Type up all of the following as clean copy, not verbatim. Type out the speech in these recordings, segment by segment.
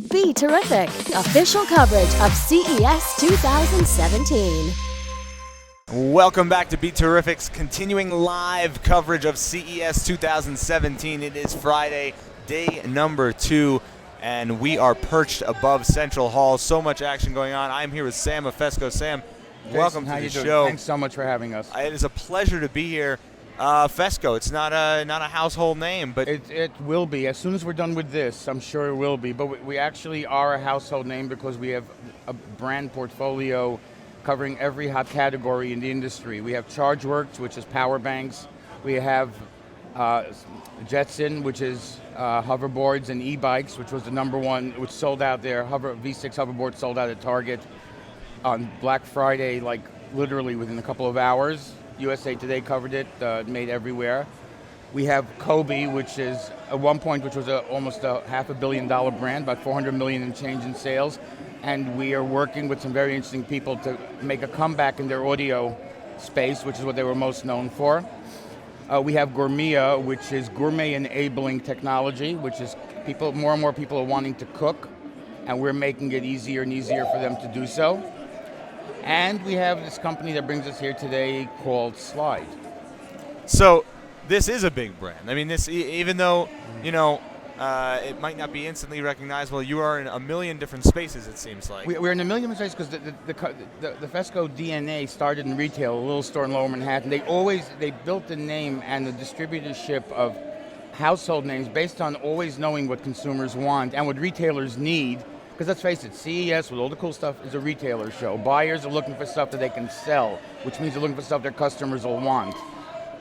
BeTerrific, official coverage of CES 2017. Welcome back to BeTerrific's continuing live coverage of CES 2017. It is Friday, day number 2, and we are perched above Central Hall. So much action going on. I'm here with Sam of Fesco. Sam, Jason, welcome to the show. Thanks so much for having us. It is a pleasure to be here. Fesco, it's not a household name, but it will be. As soon as we're done with this, I'm sure it will be. But we actually are a household name because we have a brand portfolio covering every hot category in the industry. We have ChargeWorks, which is power banks. We have Jetson, which is hoverboards and e-bikes, which was the number one, which sold out there. V6 hoverboard sold out at Target on Black Friday, like literally within a couple of hours. USA Today covered it, made everywhere. We have Kobe, which is at one point, which was almost a $500 million brand, about 400 million in change in sales. And we are working with some very interesting people to make a comeback in their audio space, which is what they were most known for. We have Gourmia, which is gourmet enabling technology, which is more and more people are wanting to cook, and we're making it easier and easier for them to do so. And we have this company that brings us here today called Slide. So this is a big brand. I mean, this, even though, it might not be instantly recognizable, you are in a million different spaces, it seems like. We're in a million different spaces because the Fesco DNA started in retail, a little store in Lower Manhattan. They built the name and the distributorship of household names based on always knowing what consumers want and what retailers need. Because let's face it, CES with all the cool stuff is a retailer show. Buyers are looking for stuff that they can sell, which means they're looking for stuff their customers will want.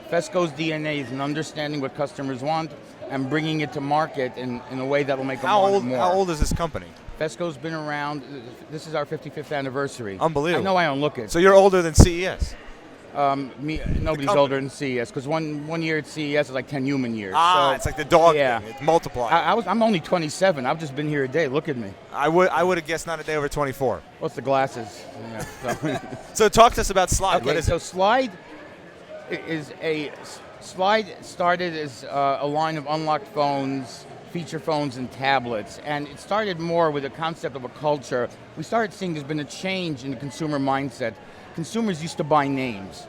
Fesco's DNA is in understanding what customers want and bringing it to market in a way that will make them want it more. How old is this company? Fesco's been around. This is our 55th anniversary. Unbelievable. I know I don't look it. So you're older than CES? Nobody's older than CES because one year at CES is like 10 human years. So it's like the dog yeah. thing. It multiplies. I'm only 27. I've just been here a day. Look at me. I would have guessed not a day over 24. What's the glasses? Yeah, so talk to us about Slide. Okay, what is so it? Slide started as a line of unlocked phones, feature phones, and tablets, and it started more with a concept of a culture. We started seeing there's been a change in the consumer mindset. Consumers used to buy names.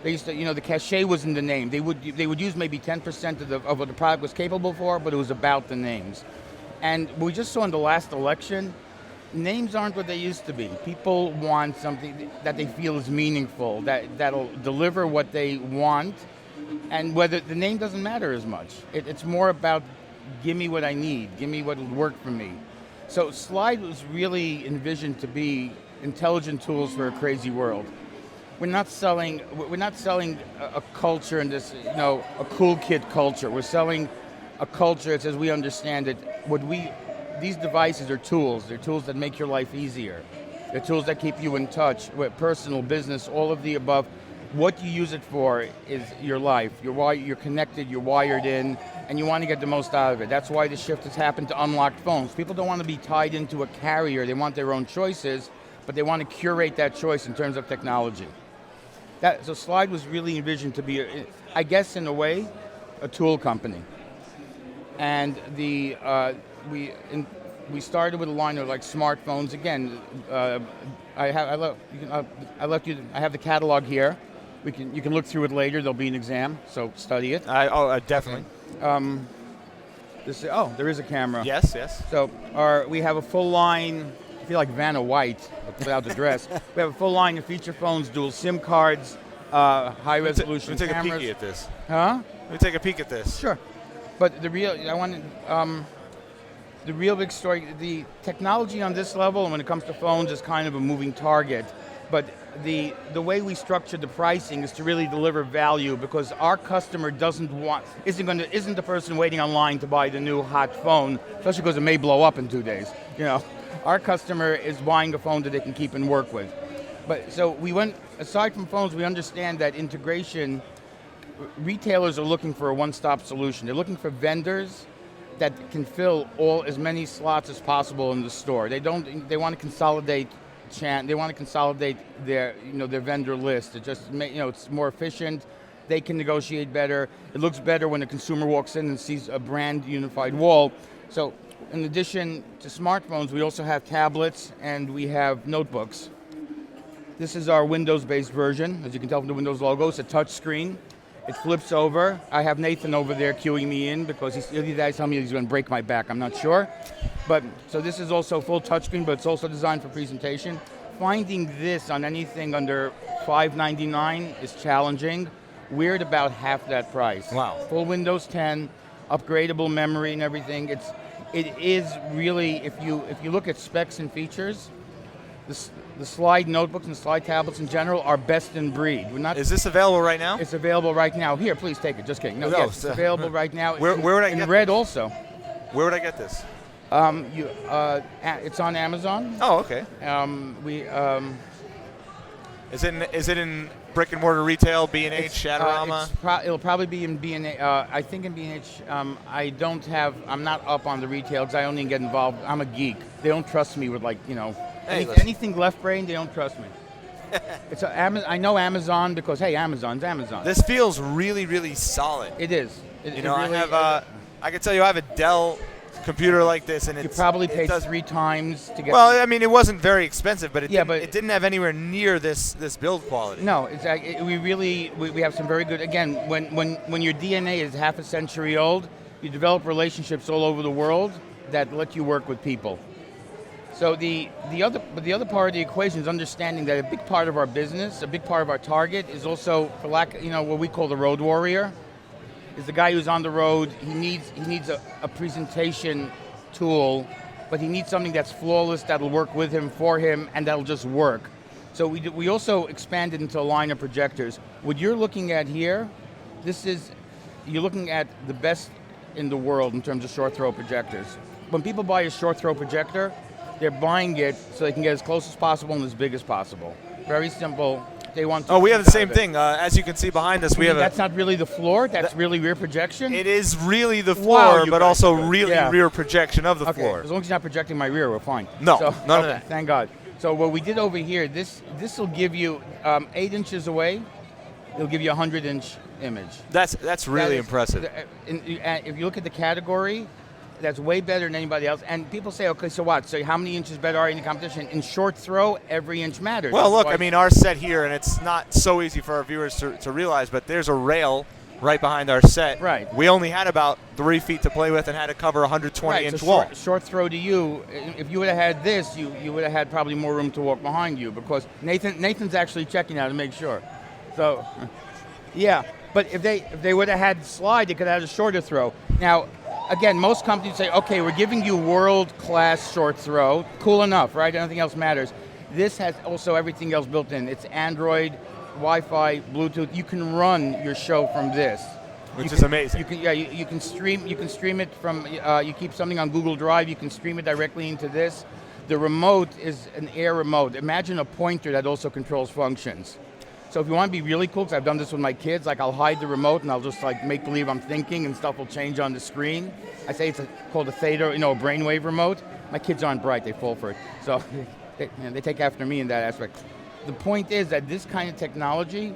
They used to, the cachet was in the name. They would use maybe 10% of what the product was capable for, but it was about the names. And we just saw in the last election, names aren't what they used to be. People want something that they feel is meaningful, that'll deliver what they want, and whether the name doesn't matter as much. It's more about give me what I need, give me what will work for me. So Slide was really envisioned to be intelligent tools for a crazy world. We're not selling a culture and this, a cool kid culture. We're selling a culture that says we understand it. These devices are tools. They're tools that make your life easier. They're tools that keep you in touch with personal, business, all of the above. What you use it for is your life. You're connected, you're wired in, and you want to get the most out of it. That's why the shift has happened to unlocked phones. People don't want to be tied into a carrier. They want their own choices, but they want to curate that choice in terms of technology. So Slide was really envisioned to be, I guess in a way, a tool company. And we started with a line of like smartphones. Again, I have the catalog here. You can look through it later. There'll be an exam, so study it. Definitely. There is a camera. Yes. So we have a full line. I feel like Vanna White without the dress. We have a full line of feature phones, dual SIM cards, high resolution cameras. Let me take a peek at this. Huh? Let me take a peek at this. Sure. But the real big story, the technology on this level, and when it comes to phones, is kind of a moving target. But the way we structure the pricing is to really deliver value because our customer isn't the person waiting online to buy the new hot phone, especially because it may blow up in 2 days. Our customer is buying a phone that they can keep and work with. But so aside from phones, we understand that integration. Retailers are looking for a one-stop solution. They're looking for vendors that can fill as many slots as possible in the store. They want to consolidate their vendor list. It's more efficient. They can negotiate better. It looks better when the consumer walks in and sees a brand unified wall. So In addition to smartphones, we also have tablets and we have notebooks. This is our Windows-based version. As you can tell from the Windows logo, it's a touch screen. It flips over. I have Nathan over there cueing me in because he's telling me he's going to break my back. I'm not sure. But so this is also full touchscreen, but it's also designed for presentation. Finding this on anything under $599 is challenging. We're at about half that price. Wow. Full Windows 10, upgradable memory and everything. It is really, if you look at specs and features, the slide notebooks and slide tablets in general are best in breed. We're not. Is this available right now? It's available right now. Here, please take it. Just kidding. No, yes, it's available right now. Where would I get in red also. Where would I get this? It's on Amazon. Oh, okay. Is it in brick and mortar retail, B&H, Shadarama? It'll probably be in B&H. I think in B&H. I'm not up on the retail because I only get involved. I'm a geek. They don't trust me with anything left brain. They don't trust me. I know Amazon because hey, Amazon's Amazon. This feels really, really solid. It is. I can tell you, I have a Dell computer like this, and you probably paid 3 times to get. Well, I mean, it wasn't very expensive, but it didn't have anywhere near this build quality. No, we have some very good. Again, when your DNA is half a century old, you develop relationships all over the world that let you work with people. So the other part of the equation is understanding that a big part of our business, a big part of our target, is also what we call the road warrior. Is the guy who's on the road. He needs a presentation tool, but he needs something that's flawless, that'll work with him, for him, and that'll just work. So we also expanded into a line of projectors. What you're looking at here, you're looking at the best in the world in terms of short throw projectors. When people buy a short throw projector, they're buying it so they can get as close as possible and as big as possible. Very simple. They want to. Oh, we have the same thing. As you can see behind us, That's not really the floor. That's really rear projection. It is really the floor, but also really rear projection of the floor. As long as you're not projecting my rear, we're fine. No, none of that. Thank God. So what we did over here, this will give you 8 inches away. It'll give you a 100-inch image. That's really impressive. If you look at the category, that's way better than anybody else. And people say, okay, so what? So how many inches better are you in the competition? In short throw, every inch matters. Well, look, I mean, our set here, and it's not so easy for our viewers to realize, but there's a rail right behind our set. Right. We only had about 3 feet to play with and had to cover a 120-inch wall. Short throw to you, if you would have had this, you would have had probably more room to walk behind you because Nathan's actually checking out to make sure. So, yeah. But if they would have had slide, they could have had a shorter throw. Now, again, most companies say, okay, we're giving you world-class short throw. Cool enough, right? Nothing else matters. This has also everything else built in. It's Android, Wi-Fi, Bluetooth. You can run your show from this. Which is amazing. You can stream it from, you keep something on Google Drive, you can stream it directly into this. The remote is an air remote. Imagine a pointer that also controls functions. So if you want to be really cool, because I've done this with my kids, I'll hide the remote and I'll just make believe I'm thinking and stuff will change on the screen. I say it's called a theta, a brainwave remote. My kids aren't bright, they fall for it. So they take after me in that aspect. The point is that this kind of technology,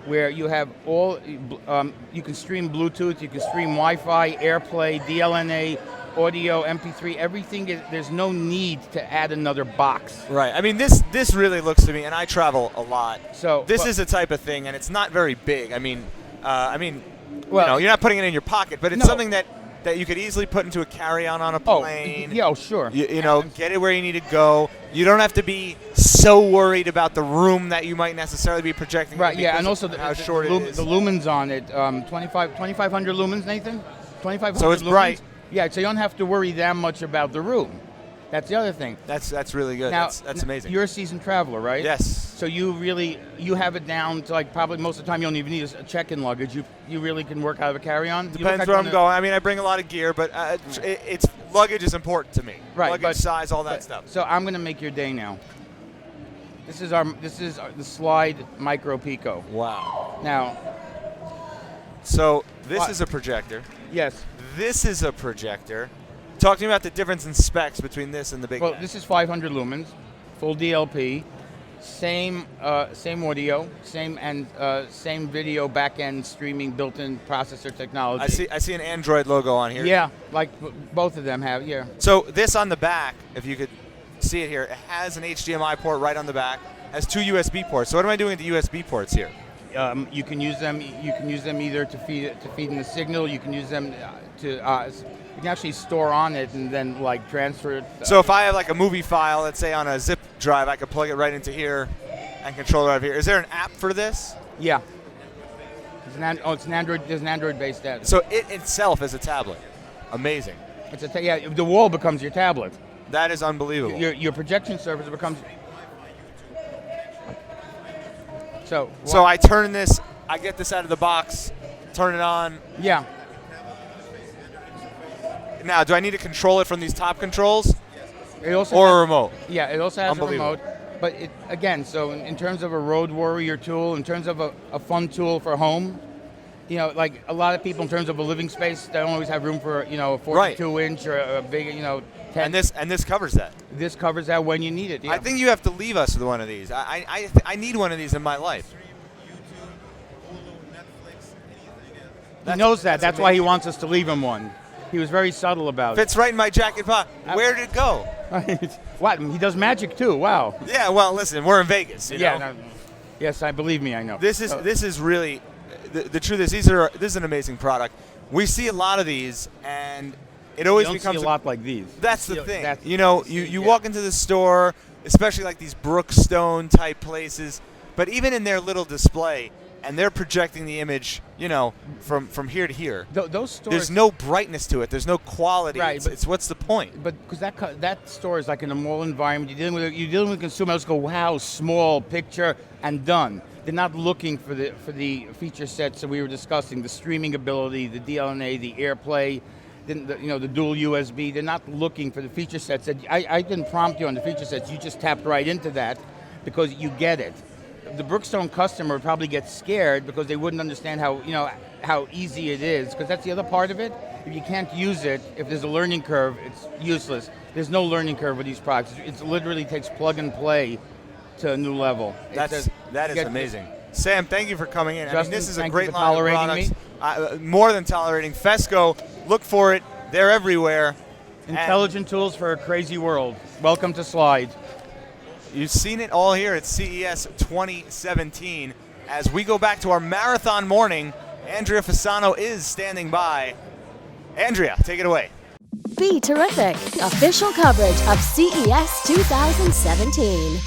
where you have you can stream Bluetooth, you can stream Wi-Fi, AirPlay, DLNA, audio, MP3, everything. There's no need to add another box. Right. I mean, this really looks to me, and I travel a lot. So this is a type of thing, and it's not very big. I mean, you're not putting it in your pocket, but it's something that you could easily put into a carry-on on a plane. Yeah, sure. Get it where you need to go. You don't have to be so worried about the room that you might necessarily be projecting. Right. Yeah, and also how short it is. The lumens on it, 2,500 lumens, Nathan. 2,500. So it's lumens. Bright. Yeah, so you don't have to worry that much about the room. That's the other thing. That's really good. Now, that's amazing. You're a seasoned traveler, right? Yes. So you have it down to probably most of the time you don't even need a check-in luggage. You really can work out of a carry-on. Depends where I'm going. I mean, I bring a lot of gear, but it's luggage is important to me. Right. Luggage size, all that stuff. So I'm going to make your day now. This is the Slide Micro Pico. Wow. Now. So this is a projector. Yes. This is a projector. Talk to me about the difference in specs between this and the big. Well, this is 500 lumens, full DLP. Same audio, same video back-end streaming built-in processor technology. I see an Android logo on here. Yeah, like both of them have. Yeah. So this on the back, if you could see it here, it has an HDMI port right on the back. Has 2 USB ports. So what am I doing with the USB ports here? You can use them. You can use them either to feed in the signal. You can use them to. You can actually store on it and then like transfer it. So if I have like a movie file, let's say on a zip drive, I could plug it right into here and control it right here. Is there an app for this? Yeah. It's an Android. There's an Android-based app. So it itself is a tablet. Amazing. It's the wall becomes your tablet. That is unbelievable. Your projection surface becomes. So I turn this. I get this out of the box. Turn it on. Yeah. Now, do I need to control it from these top controls? It also or has, a remote? Yeah, it also has a remote. But again, in terms of a road warrior tool, in terms of a fun tool for home, like a lot of people in terms of a living space, they don't always have room for, a 42-inch or a big, 10. And this covers that. This covers that when you need it. Yeah. I think you have to leave us with one of these. I need one of these in my life. He knows that. That's why he wants us to leave him one. He was very subtle about it. Fits right in my jacket pocket. Where did it go? What? He does magic too. Wow. Yeah. Well, listen, we're in Vegas. You know? No, yes, believe me, I know. This is really the truth is this is an amazing product. We see a lot of these, and it always you don't becomes see a lot like these. That's the thing. You walk into the store, especially like these Brookstone type places, but even in their little display. And they're projecting the image, from here to here. Those stores. There's no brightness to it. There's no quality. Right, it's what's the point? But because that store is like in a mall environment, you're dealing with consumers. Go, wow, small picture and done. They're not looking for the feature sets that we were discussing, the streaming ability, the DLNA, the AirPlay, the dual USB. They're not looking for the feature sets. I didn't prompt you on the feature sets. You just tapped right into that because you get it. The Brookstone customer would probably get scared because they wouldn't understand how easy it is, because that's the other part of it. If you can't use it, if there's a learning curve, it's useless. There's no learning curve with these products. It literally takes plug and play to a new level. That is amazing. Sam, thank you for coming in. Justin, this is a thank great you for line of tolerating products. More than tolerating. Fesco, look for it. They're everywhere. Intelligent tools for a crazy world. Welcome to Slide. You've seen it all here at CES 2017. As we go back to our marathon morning, Andrea Fasano is standing by. Andrea, take it away. BeTerrific, official coverage of CES 2017.